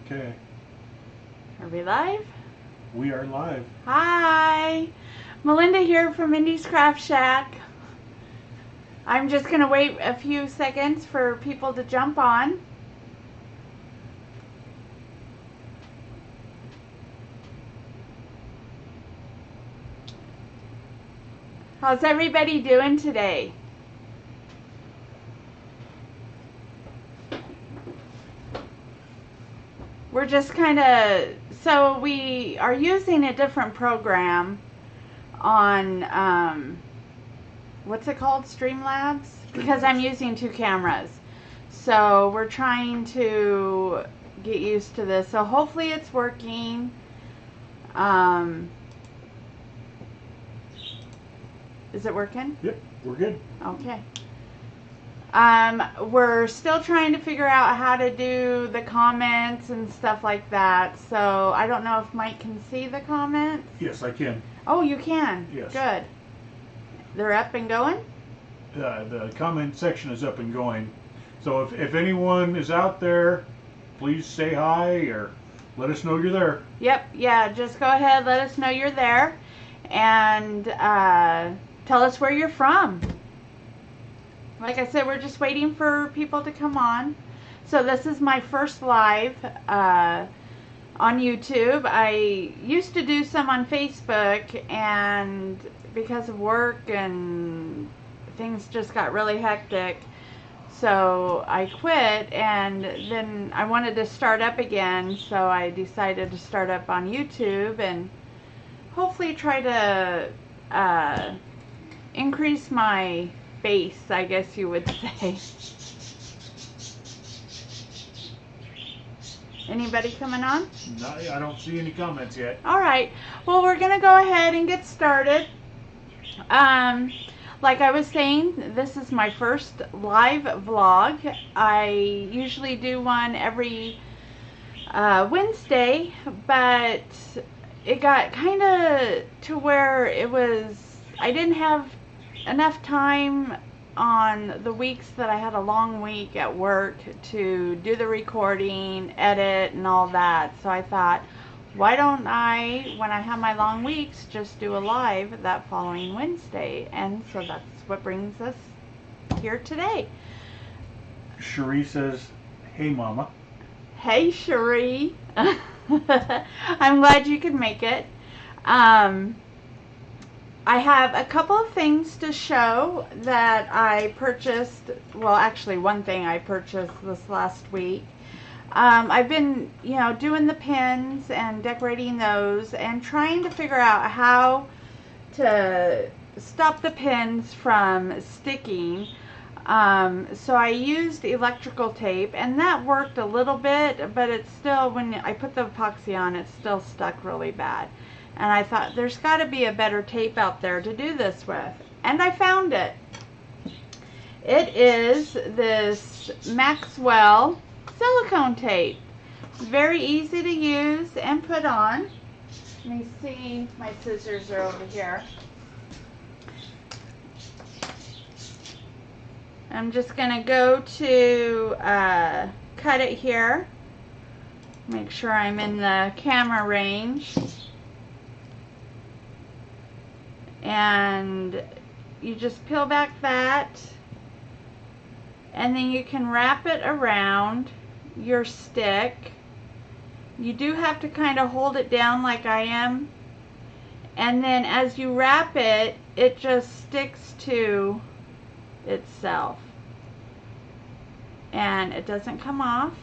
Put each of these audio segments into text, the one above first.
Okay. Are we live? We are live. Hi! Melinda here from Mindy's Craft Shack. I'm just going to wait a few seconds for people to jump on. How's everybody doing today? We're just kind of, so we are using a different program on, what's it called? Streamlabs? Because I'm using two cameras. So we're trying to get used to this. So hopefully it's working. Is it working? Yep, we're good. Okay. We're still trying to figure out how to do the comments and stuff like that. So I don't know if Mike can see the comments. Yes, I can. Oh, you can? Yes. Good. They're up and going? The comment section is up and going. So if anyone is out there, please say hi or let us know you're there. Yep, yeah, just go ahead, let us know you're there, and tell us where you're from. Like I said, we're just waiting for people to come on. So this is my first live on YouTube. I used to do some on Facebook, and because of work and things just got really hectic, so I quit, and then I wanted to start up again, so I decided to start up on YouTube and hopefully try to increase my base, I guess you would say. Anybody coming on? No, I don't see any comments yet. Alright, well, we're going to go ahead and get started. Like I was saying, this is my first live vlog. I usually do one every Wednesday, but it got kind of to where I didn't have enough time on the weeks that I had a long week at work to do the recording, edit, and all that. So I thought, why don't I, when I have my long weeks, just do a live that following Wednesday? And so that's what brings us here today. Cherie says, hey mama. Hey Cherie. I'm glad you could make it. I have a couple of things to show that I purchased. Well, actually one thing I purchased this last week. I've been, doing the pins and decorating those and trying to figure out how to stop the pins from sticking. So I used electrical tape, and that worked a little bit, but it's still, when I put the epoxy on, it's still stuck really bad. And I thought, there's got to be a better tape out there to do this with. And I found it. It is this Maxwell silicone tape. It's very easy to use and put on. Let me see, my scissors are over here. I'm just going to go to cut it here. Make sure I'm in the camera range. And you just peel back that, and then you can wrap it around your stick. You do have to kind of hold it down like I am, and then as you wrap it, it just sticks to itself and it doesn't come off.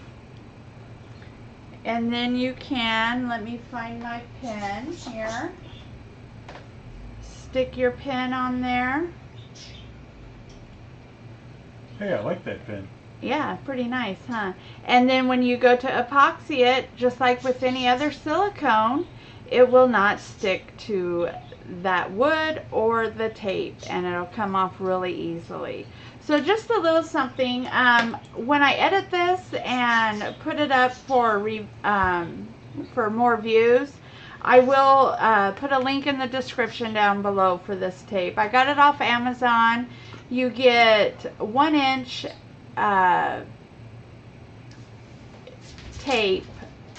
And then you can, let me find my pin here, stick your pin on there. Hey, I like that pen. Yeah, pretty nice, huh? And then when you go to epoxy it, just like with any other silicone, it will not stick to that wood or the tape, and it'll come off really easily. So just a little something. When I edit this and put it up for more views, I will put a link in the description down below for this tape. I got it off Amazon. You get 1-inch tape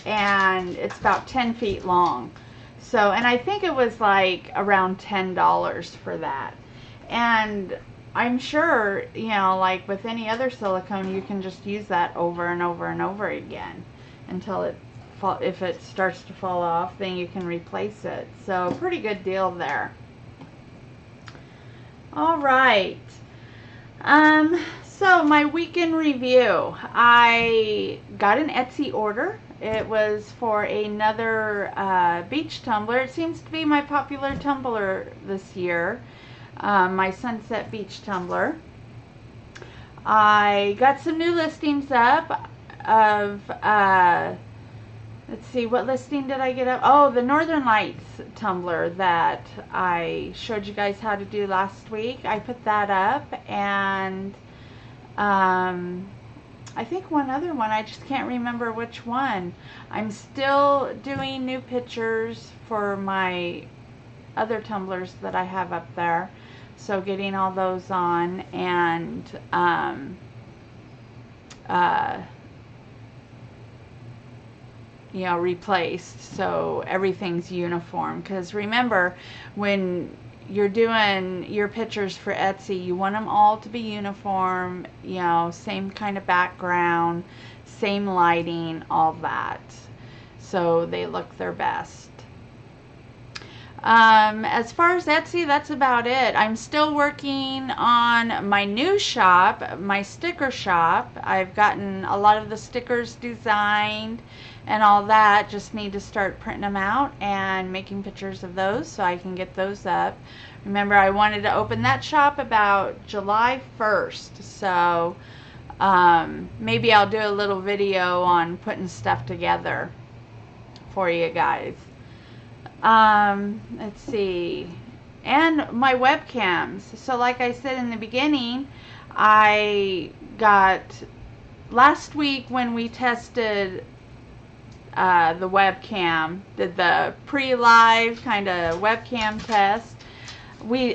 and it's about 10 feet long. So, and I think it was like around $10 for that. And I'm sure, you know, like with any other silicone, you can just use that over and over and over again until if it starts to fall off, then you can replace it. So pretty good deal there. All right. So my weekend review. I got an Etsy order. It was for another beach tumbler. It seems to be my popular tumbler this year. My Sunset Beach tumbler. I got some new listings up of, let's see, what listing did I get up? Oh, the Northern Lights tumbler that I showed you guys how to do last week. I put that up, and I think one other one, I just can't remember which one. I'm still doing new pictures for my other tumblers that I have up there. So getting all those on, and you know, replaced, so everything's uniform. Because remember, when you're doing your pictures for Etsy, you want them all to be uniform, you know, same kind of background, same lighting, all that, so they look their best. As far as Etsy, that's about it. I'm still working on my new shop, my sticker shop. I've gotten a lot of the stickers designed and all that. Just need to start printing them out and making pictures of those so I can get those up. Remember, I wanted to open that shop about July 1st, so maybe I'll do a little video on putting stuff together for you guys. Let's see, and my webcams. So like I said in the beginning, I got, last week when we tested the webcam, did the pre-live kind of webcam test,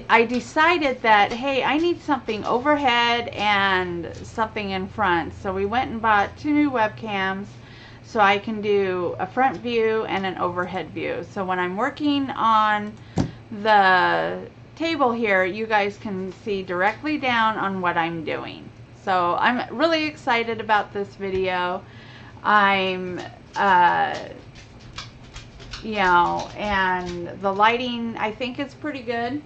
I decided that, hey, I need something overhead and something in front. So we went and bought 2 new webcams, so I can do a front view and an overhead view. So when I'm working on the table here, you guys can see directly down on what I'm doing. So I'm really excited about this video. I'm, you know, and the lighting I think is pretty good.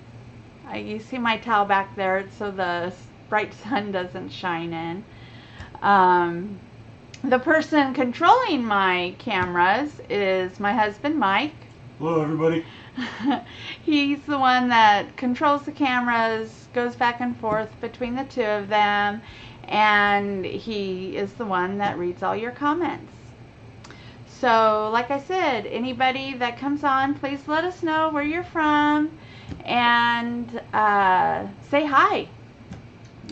You see my towel back there so the bright sun doesn't shine in. The person controlling my cameras is my husband, Mike. Hello, everybody. He's the one that controls the cameras, goes back and forth between the two of them, and he is the one that reads all your comments. So, like I said, anybody that comes on, please let us know where you're from and say hi.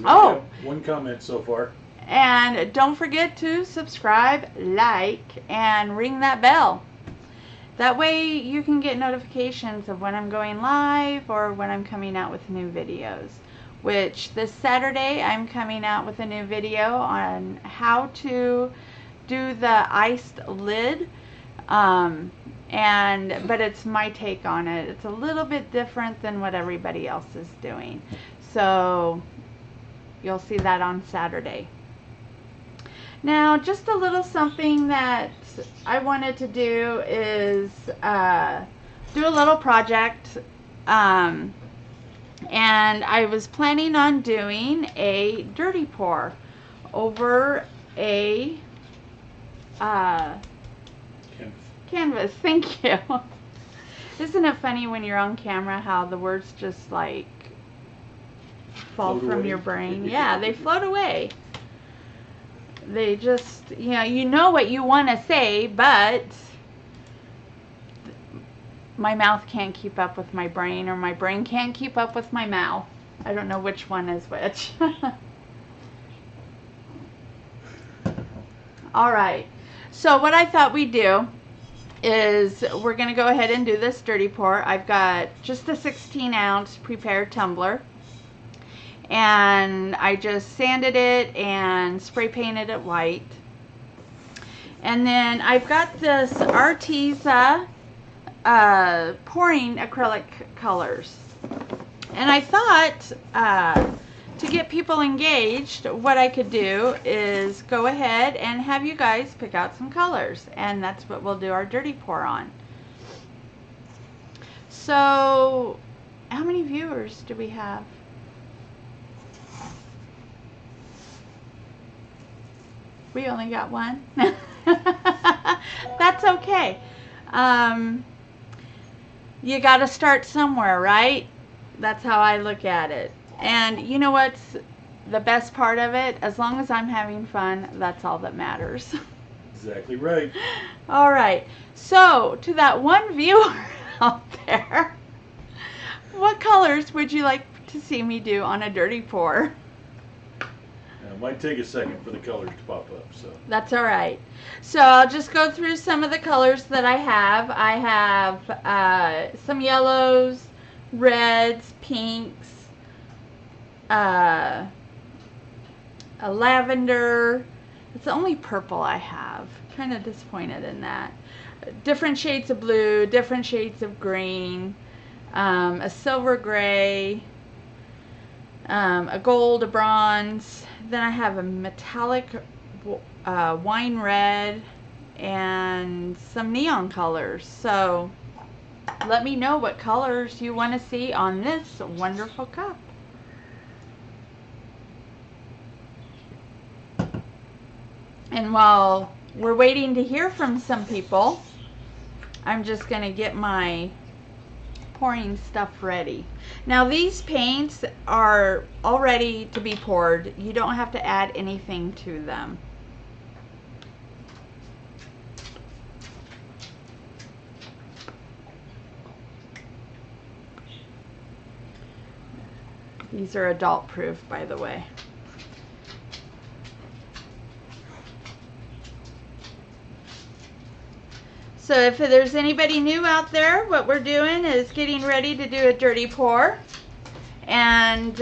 Oh, one comment so far. And don't forget to subscribe, like, and ring that bell. That way you can get notifications of when I'm going live or when I'm coming out with new videos. Which this Saturday I'm coming out with a new video on how to do the iced lid. But it's my take on it. It's a little bit different than what everybody else is doing. So you'll see that on Saturday. Now, just a little something that I wanted to do is do a little project, and I was planning on doing a dirty pour over a canvas. Thank you. Isn't it funny when you're on camera how the words just like fall from your brain? Yeah, they float away. They just, you know what you want to say, but my mouth can't keep up with my brain, or my brain can't keep up with my mouth. I don't know which one is which. Alright, so what I thought we'd do is we're going to go ahead and do this dirty pour. I've got just a 16-ounce prepared tumbler. And I just sanded it and spray painted it white. And then I've got this Arteza pouring acrylic colors. And I thought to get people engaged, what I could do is go ahead and have you guys pick out some colors. And that's what we'll do our dirty pour on. So, how many viewers do we have? We only got one. That's okay. You got to start somewhere, right? That's how I look at it. And you know what's the best part of it? As long as I'm having fun, that's all that matters. Exactly right. All right. So, to that one viewer out there, what colors would you like to see me do on a dirty pour? It might take a second for the colors to pop up, so. That's all right. So I'll just go through some of the colors that I have. I have some yellows, reds, pinks, a lavender. It's the only purple I have. Kind of disappointed in that. Different shades of blue, different shades of green, a silver gray, a gold, a bronze. Then I have a metallic wine red and some neon colors. So let me know what colors you want to see on this wonderful cup. And while we're waiting to hear from some people, I'm just going to get my pouring stuff ready. Now these paints are all ready to be poured. You don't have to add anything to them. These are adult proof, by the way. So if there's anybody new out there, what we're doing is getting ready to do a dirty pour. And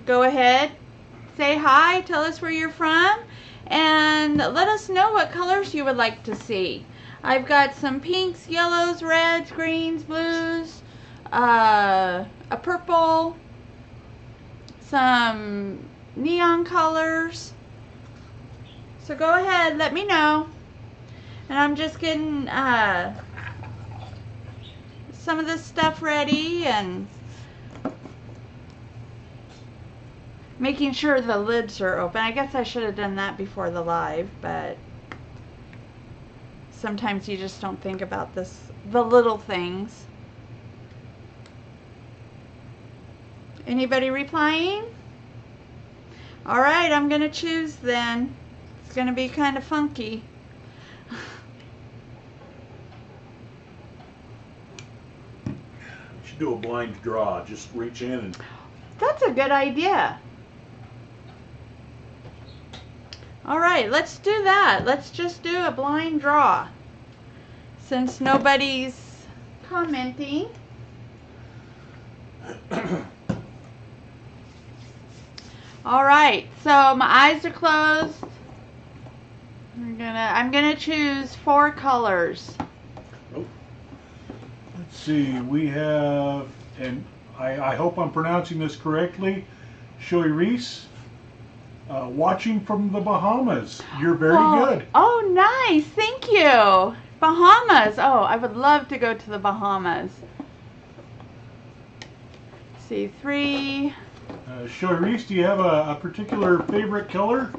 go ahead, say hi, tell us where you're from, and let us know what colors you would like to see. I've got some pinks, yellows, reds, greens, blues, a purple, some neon colors. So go ahead, let me know. And I'm just getting some of this stuff ready and making sure the lids are open. I guess I should have done that before the live, but sometimes you just don't think about the little things. Anybody replying? All right, I'm gonna choose then. It's gonna be kind of funky. You should do a blind draw. Just reach in and... That's a good idea. All right, let's do that. Let's just do a blind draw. Since nobody's commenting. All right, so my eyes are closed. I'm gonna choose 4 colors. Oh. Let's see, we have, and I hope I'm pronouncing this correctly, Shoei Reese, watching from the Bahamas. You're very good. Oh, nice. Thank you. Bahamas. Oh, I would love to go to the Bahamas. See, 3. Shoei Reese, do you have a particular favorite color?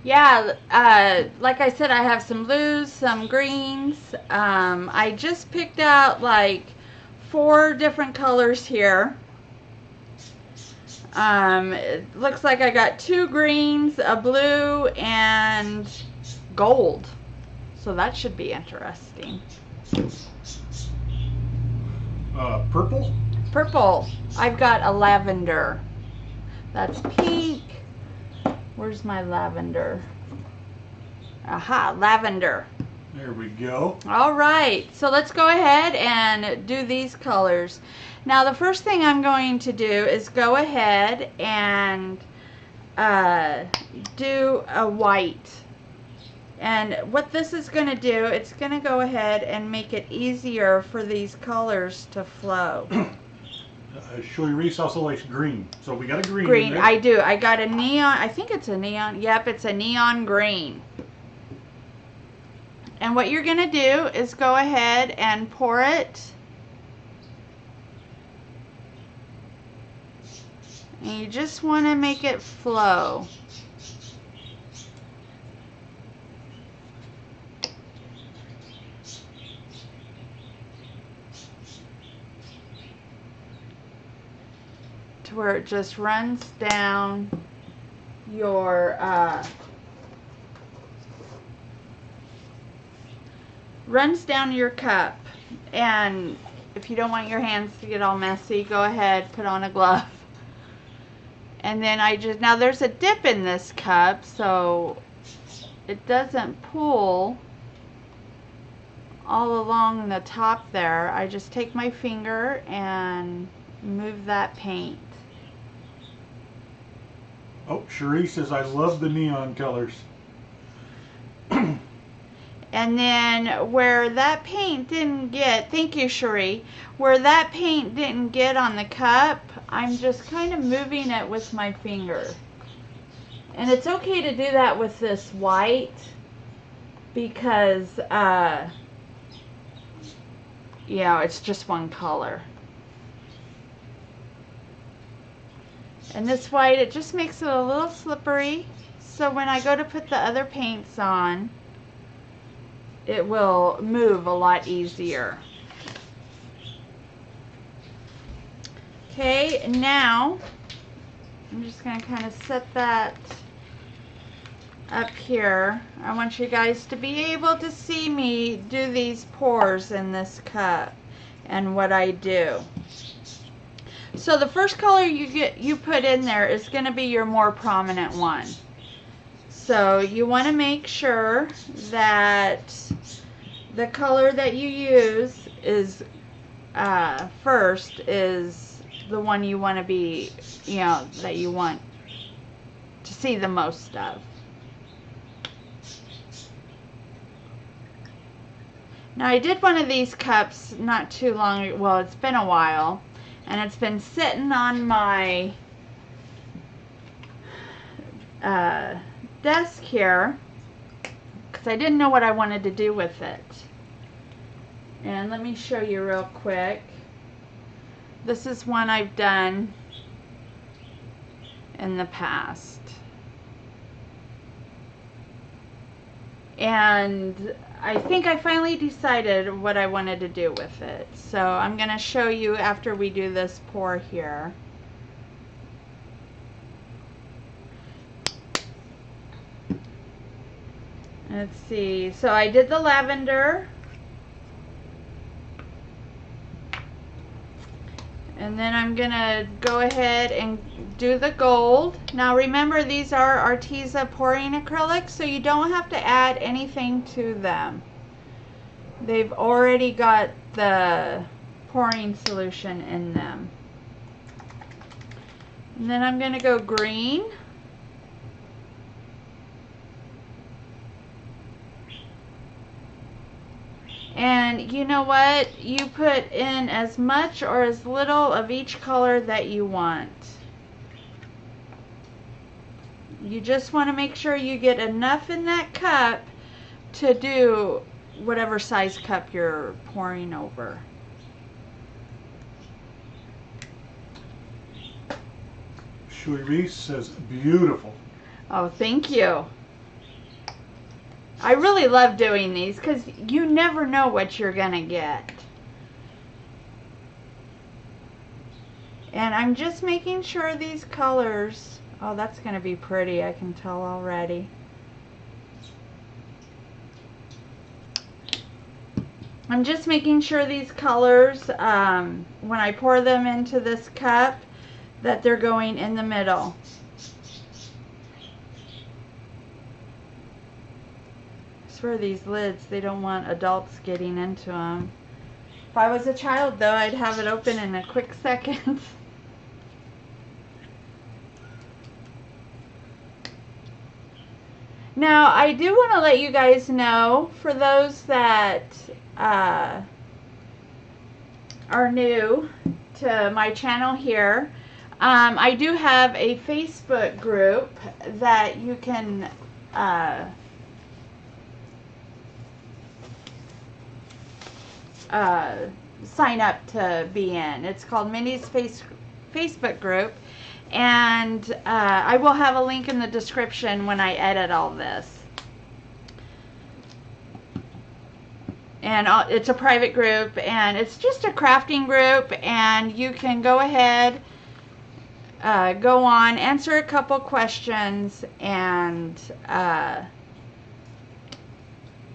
Yeah, like I said, I have some blues, some greens. I just picked out like 4 different colors here. It looks like I got 2 greens, a blue, and gold. So that should be interesting. Purple? Purple. I've got a lavender. That's pink. Where's my lavender? Aha, lavender. There we go. All right, so let's go ahead and do these colors. Now the first thing I'm going to do is go ahead and do a white. And what this is going to do, it's going to go ahead and make it easier for these colors to flow. Shoei Reese also likes green, so we got a green. Green, I do. I got a neon, I think it's a neon, yep, it's a neon green. And what you're going to do is go ahead and pour it. And you just want to make it flow. To where it just runs down your cup. And if you don't want your hands to get all messy, go ahead, put on a glove. And then now there's a dip in this cup, so it doesn't pool all along the top there. I just take my finger and move that paint. Oh, Cherie says, I love the neon colors. And then where that paint didn't get, thank you, Cherie, where that paint didn't get on the cup, I'm just kind of moving it with my finger. And it's okay to do that with this white because, it's just one color. And this white, it just makes it a little slippery, so when I go to put the other paints on, it will move a lot easier. Okay, now I'm just going to kind of set that up here. I want you guys to be able to see me do these pours in this cup and what I do. So the first color you put in there is going to be your more prominent one. So you want to make sure that the color that you use is first is the one you want to be, that you want to see the most of. Now I did one of these cups not too long, well, it's been a while, and it's been sitting on my desk here because I didn't know what I wanted to do with it. And let me show you real quick. This is one I've done in the past. And I think I finally decided what I wanted to do with it. So I'm going to show you after we do this pour here. Let's see. So I did the lavender. And then I'm going to go ahead and do the gold. Now remember, these are Arteza pouring acrylics, so you don't have to add anything to them. They've already got the pouring solution in them. And then I'm going to go green. And you know what? You put in as much or as little of each color that you want. You just want to make sure you get enough in that cup to do whatever size cup you're pouring over. Shoei Reese says, beautiful. Oh, thank you. I really love doing these because you never know what you're going to get. And I'm just making sure these colors, oh, that's going to be pretty, I can tell already. I'm just making sure these colors, when I pour them into this cup, that they're going in the middle. swear these lids, they don't want adults getting into them. If I was a child, though, I'd have it open in a quick second. Now, I do want to let you guys know, for those that are new to my channel here, I do have a Facebook group that you can sign up to be in. It's called Mindy's Facebook group, and I will have a link in the description when I edit all this. And it's a private group, and it's just a crafting group, and you can go ahead, go on, answer a couple questions, and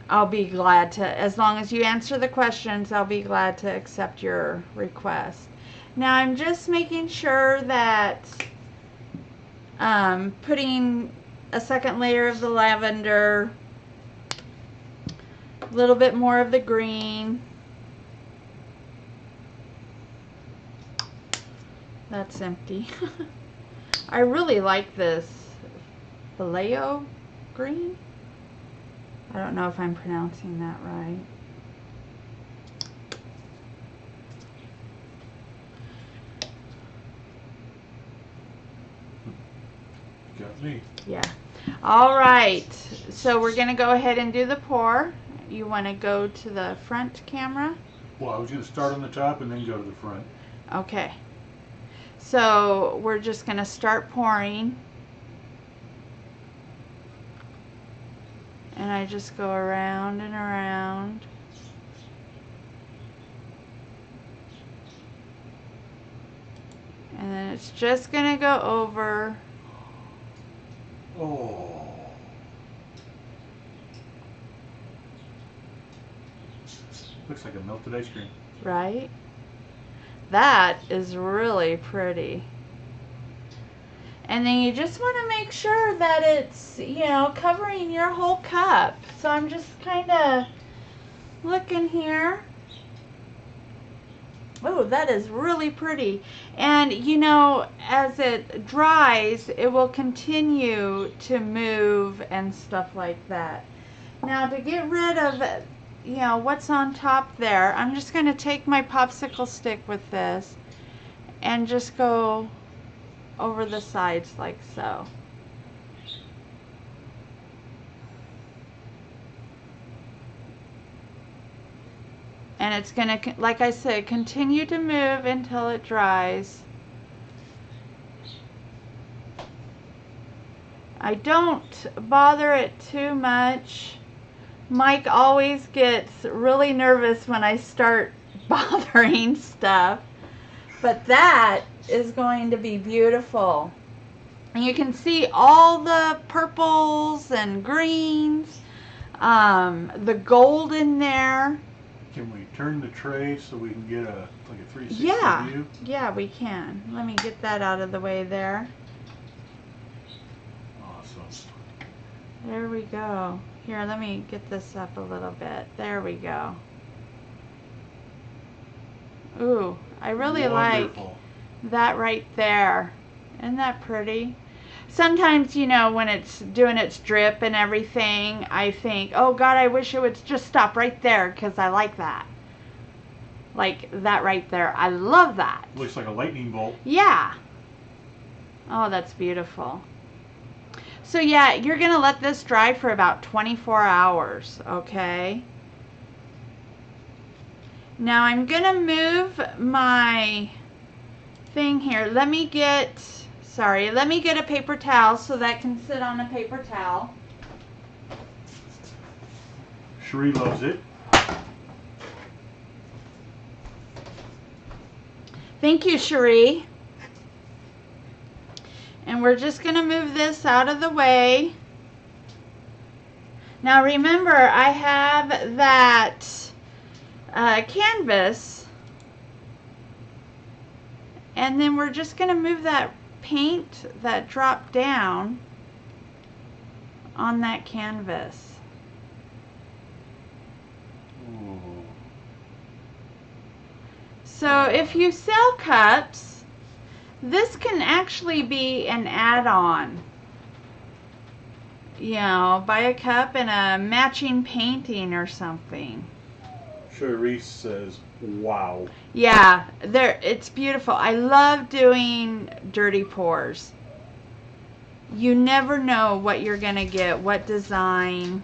I'll be glad to, as long as you answer the questions, I'll be glad to accept your request. Now I'm just making sure that putting a second layer of the lavender, a little bit more of the green. That's empty. I really like this Vallejo green. I don't know if I'm pronouncing that right. Got me. Yeah. All right. So we're going to go ahead and do the pour. You want to go to the front camera? Well, I was going to start on the top and then go to the front. Okay. So we're just going to start pouring. And I just go around and around. And then it's just going to go over. Oh. Looks like a melted ice cream. Right? That is really pretty. And then you just want to make sure that it's, you know, covering your whole cup. So I'm just kind of looking here. Oh, that is really pretty. And, you know, as it dries, it will continue to move and stuff like that. Now, to get rid of, you know, what's on top there, I'm just going to take my popsicle stick with this and just go over the sides like so. And it's going to, like I said, continue to move until it dries. I don't bother it too much. Mike always gets really nervous when I start bothering stuff. But that is going to be beautiful. And you can see all the purples and greens, the gold in there. Can we turn the tray so we can get a like a 360 view? Yeah, we can. Let me get that out of the way there. Awesome. There we go. Here, let me get this up a little bit. There we go. Ooh, I really like that right there. Isn't that pretty? Sometimes, you know, when it's doing its drip and everything, I think, oh God, I wish it would just stop right there because I like that. Like that right there. I love that. Looks like a lightning bolt. Yeah. Oh, that's beautiful. So yeah, you're going to let this dry for about 24 hours, okay? Now I'm going to move my thing here. Let me get a paper towel so that can sit on a paper towel. Cherie loves it. Thank you, Cherie. And we're just going to move this out of the way. Now remember, I have that canvas. And then we're just going to move that paint that dropped down on that canvas. So if you sell cups, this can actually be an add-on. You know, buy a cup and a matching painting or something. Cherise says, wow. Yeah, it's beautiful. I love doing dirty pours. You never know what you're going to get, what design.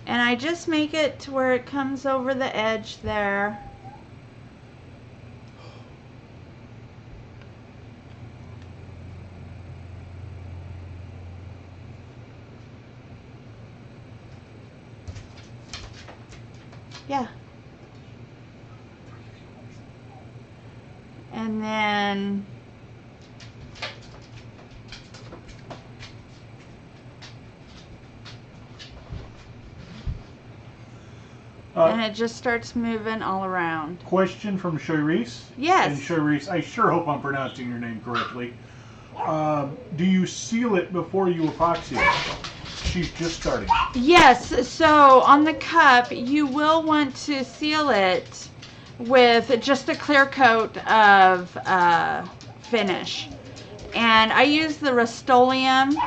And I just make it to where it comes over the edge there. Yeah. And then and it just starts moving all around. Question from Cherise. Yes. And Cherise, I sure hope I'm pronouncing your name correctly. Do you seal it before you epoxy it? She's just starting. Yes, so on the cup, you will want to seal it with just a clear coat of finish. And I use the Rust-Oleum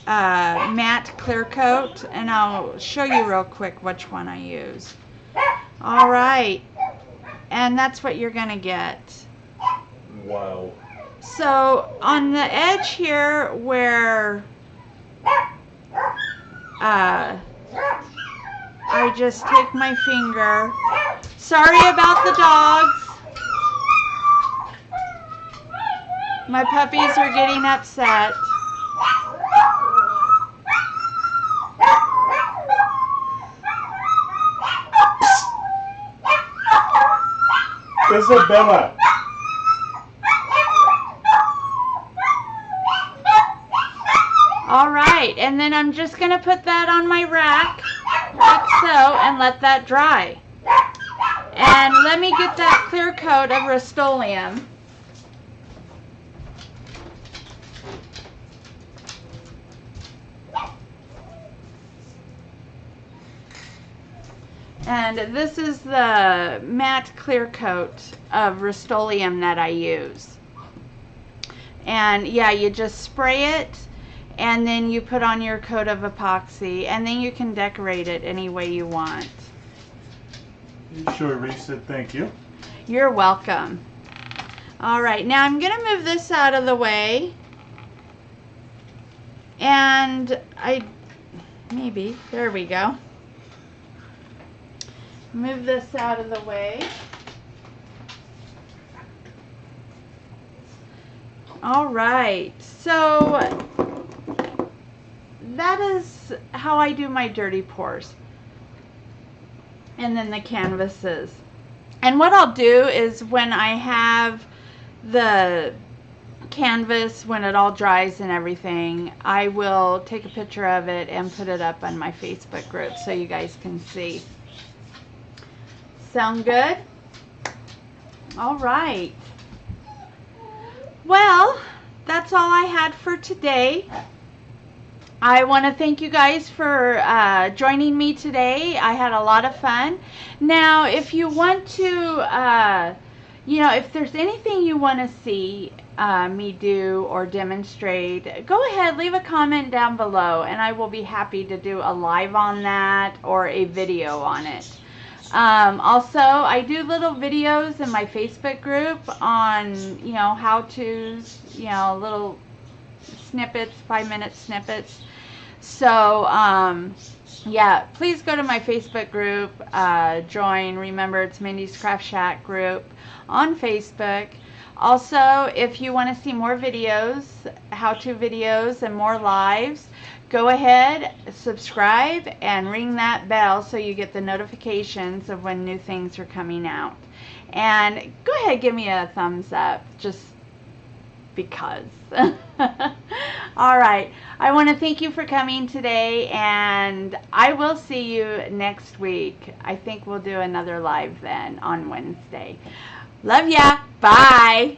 matte clear coat, and I'll show you real quick which one I use. All right, and that's what you're gonna get. Wow. So on the edge here where I just take my finger. Sorry about the dogs. My puppies are getting upset. Isabella. All right, and then I'm just going to put that on my rack like so and let that dry. And let me get that clear coat of Rust-Oleum. And this is the matte clear coat of Rust-Oleum that I use. And yeah, you just spray it and then you put on your coat of epoxy, and then you can decorate it any way you want. Cherise said thank you. You're welcome. All right, now I'm going to move this out of the way. And there we go. Move this out of the way. All right, so that is how I do my dirty pours. And then the canvases. And what I'll do is when I have the canvas, when it all dries and everything, I will take a picture of it and put it up on my Facebook group so you guys can see. Sound good? All right. Well, that's all I had for today. I want to thank you guys for joining me today. I had a lot of fun. Now, if you want to, if there's anything you want to see me do or demonstrate, go ahead, leave a comment down below, and I will be happy to do a live on that or a video on it. Also, I do little videos in my Facebook group on, how-tos, little snippets, 5-minute snippets. So, yeah, please go to my Facebook group, join. Remember, it's Mindy's Craft Shack group on Facebook. Also, if you want to see more videos, how-to videos and more lives, go ahead, subscribe, and ring that bell so you get the notifications of when new things are coming out. And go ahead, give me a thumbs up, just because. All right, I want to thank you for coming today, and I will see you next week. I think we'll do another live then on Wednesday. Love ya. Bye.